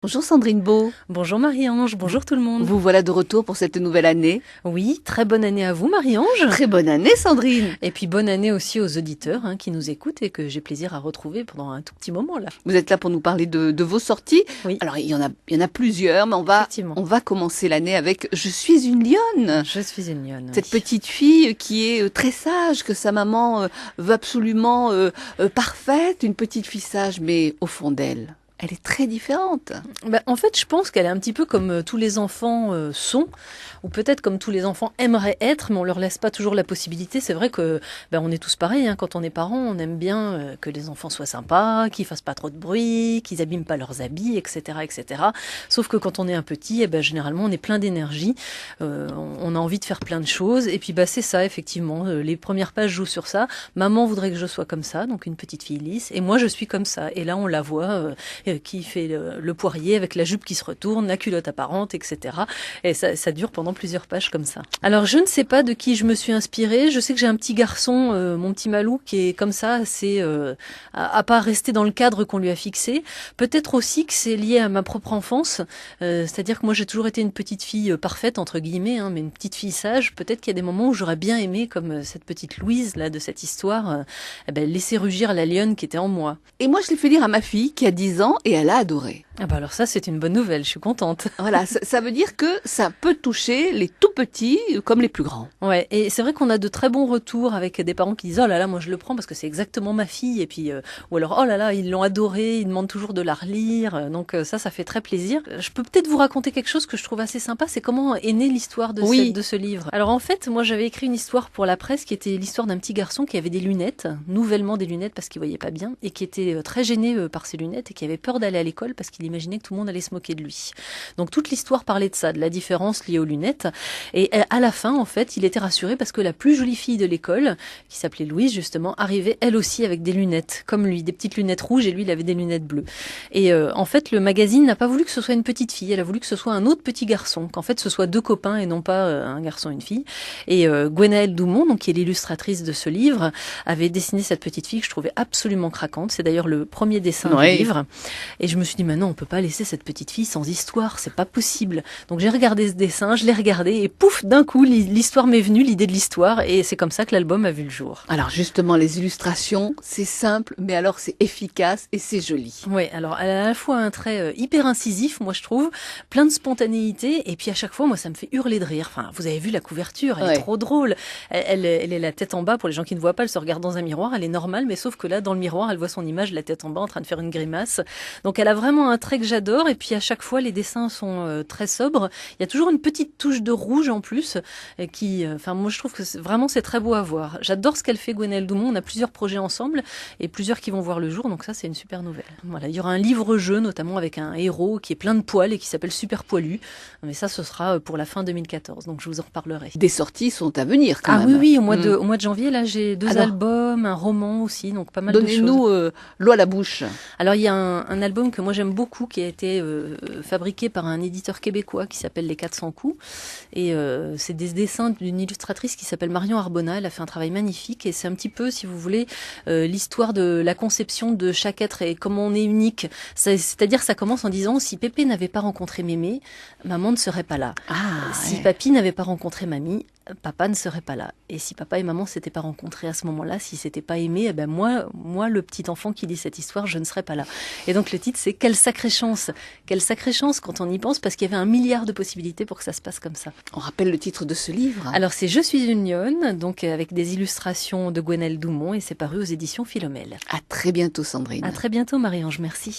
Bonjour Sandrine Beau, Bonjour Marie-Ange, bonjour tout le monde. vous voilà de retour pour cette nouvelle année. Oui, très bonne année à vous Marie-Ange. Très bonne année Sandrine. Et puis bonne année aussi aux auditeurs qui nous écoutent et que j'ai plaisir à retrouver pendant un tout petit moment là. Vous êtes là pour nous parler de vos sorties. Oui. Alors il y en a plusieurs, mais Effectivement. on va commencer l'année avec Je suis une lionne. Je suis une lionne. Cette Oui. petite fille qui est très sage, que sa maman veut absolument parfaite, une petite fille sage, mais au fond d'elle, elle est très différente. En fait, je pense qu'elle est un petit peu comme tous les enfants sont, ou peut-être comme tous les enfants aimeraient être, mais on leur laisse pas toujours la possibilité. C'est vrai que on est tous pareils, quand on est parents, on aime bien que les enfants soient sympas, qu'ils fassent pas trop de bruit, qu'ils abîment pas leurs habits, etc., etc. Sauf que quand on est un petit, généralement on est plein d'énergie, on a envie de faire plein de choses, et puis c'est ça effectivement. Les premières pages jouent sur ça. Maman voudrait que je sois comme ça, donc une petite fille lisse, et moi je suis comme ça. Et là on la voit. Qui fait le poirier avec la jupe qui se retourne, la culotte apparente, etc. Et ça dure pendant plusieurs pages comme ça. Alors je ne sais pas de qui je me suis inspirée. Je sais que j'ai un petit garçon, mon petit Malou, qui est comme ça, assez à pas rester dans le cadre qu'on lui a fixé. Peut-être aussi que c'est lié à ma propre enfance. C'est-à-dire que moi j'ai toujours été une petite fille parfaite entre guillemets, mais une petite fille sage. Peut-être qu'il y a des moments où j'aurais bien aimé, comme cette petite Louise là de cette histoire, laisser rugir la lionne qui était en moi. Et moi je l'ai fait lire à ma fille qui a 10 ans et elle a adoré. Alors ça c'est une bonne nouvelle, je suis contente. Voilà, ça veut dire que ça peut toucher les tout petits comme les plus grands. Ouais, et c'est vrai qu'on a de très bons retours avec des parents qui disent oh là là, moi je le prends parce que c'est exactement ma fille, et puis ou alors oh là là, ils l'ont adoré, ils demandent toujours de la relire, donc ça fait très plaisir. Je peux peut-être vous raconter quelque chose que je trouve assez sympa, c'est comment est née l'histoire de ce livre. Alors en fait, moi j'avais écrit une histoire pour la presse qui était l'histoire d'un petit garçon qui avait des lunettes, nouvellement des lunettes parce qu'il voyait pas bien, et qui était très gêné par ses lunettes et qui avait peur d'aller à l'école parce qu'il imaginait que tout le monde allait se moquer de lui. Donc toute l'histoire parlait de ça, de la différence liée aux lunettes. Et à la fin, en fait, il était rassuré parce que la plus jolie fille de l'école, qui s'appelait Louise justement, arrivait elle aussi avec des lunettes, comme lui, des petites lunettes rouges, et lui, il avait des lunettes bleues. Et en fait, le magazine n'a pas voulu que ce soit une petite fille, elle a voulu que ce soit un autre petit garçon, qu'en fait ce soit deux copains et non pas un garçon et une fille. Et Gwenaëlle Doumont, donc, qui est l'illustratrice de ce livre, avait dessiné cette petite fille que je trouvais absolument craquante. C'est d'ailleurs le premier dessin du livre. Et je me suis dit, maintenant, on peut pas laisser cette petite fille sans histoire, c'est pas possible. Donc j'ai regardé ce dessin, je l'ai regardé, et pouf, d'un coup, l'histoire m'est venue, l'idée de l'histoire, et c'est comme ça que l'album a vu le jour. Alors justement, les illustrations, c'est simple, mais alors c'est efficace et c'est joli. Oui, alors elle a à la fois un trait hyper incisif, moi je trouve, plein de spontanéité, et puis à chaque fois, moi ça me fait hurler de rire. Enfin, vous avez vu la couverture, elle est trop drôle. Elle est la tête en bas, pour les gens qui ne voient pas, elle se regarde dans un miroir, elle est normale, mais sauf que là, dans le miroir, elle voit son image, la tête en bas, en train de faire une grimace. Donc elle a vraiment un trait que j'adore, et puis à chaque fois, les dessins sont très sobres. Il y a toujours une petite touche de rouge en plus, qui, moi je trouve que c'est très beau à voir. J'adore ce qu'elle fait, Gwenaëlle Doumont. On a plusieurs projets ensemble et plusieurs qui vont voir le jour, donc ça c'est une super nouvelle. Voilà, il y aura un livre-jeu notamment avec un héros qui est plein de poils et qui s'appelle Super Poilu, mais ça ce sera pour la fin 2014, donc je vous en reparlerai. Des sorties sont à venir quand même. Ah oui, au mois de janvier, là j'ai deux albums, un roman aussi, donc pas mal de choses. Donnez-nous l'eau à la bouche. Alors il y a un album que moi j'aime beaucoup qui a été fabriqué par un éditeur québécois qui s'appelle Les 400 coups, et c'est des dessins d'une illustratrice qui s'appelle Marion Arbona. Elle a fait un travail magnifique, et c'est un petit peu, si vous voulez, l'histoire de la conception de chaque être et comment on est unique. C'est-à-dire, ça commence en disant, si Pépé n'avait pas rencontré Mémé, maman ne serait pas là. Si Papy n'avait pas rencontré Mamie, papa ne serait pas là. Et si papa et maman s'étaient pas rencontrés à ce moment-là, s'ils s'étaient pas aimés, moi, le petit enfant qui lit cette histoire, je ne serais pas là. Et donc le titre, c'est Quelle sacrée chance quand on y pense, parce qu'il y avait 1 milliard de possibilités pour que ça se passe comme ça. On rappelle le titre de ce livre. Alors c'est Je suis une lionne, donc avec des illustrations de Gwenaëlle Doumont, et c'est paru aux éditions Philomèle. À très bientôt Sandrine. À très bientôt Marie-Ange, merci.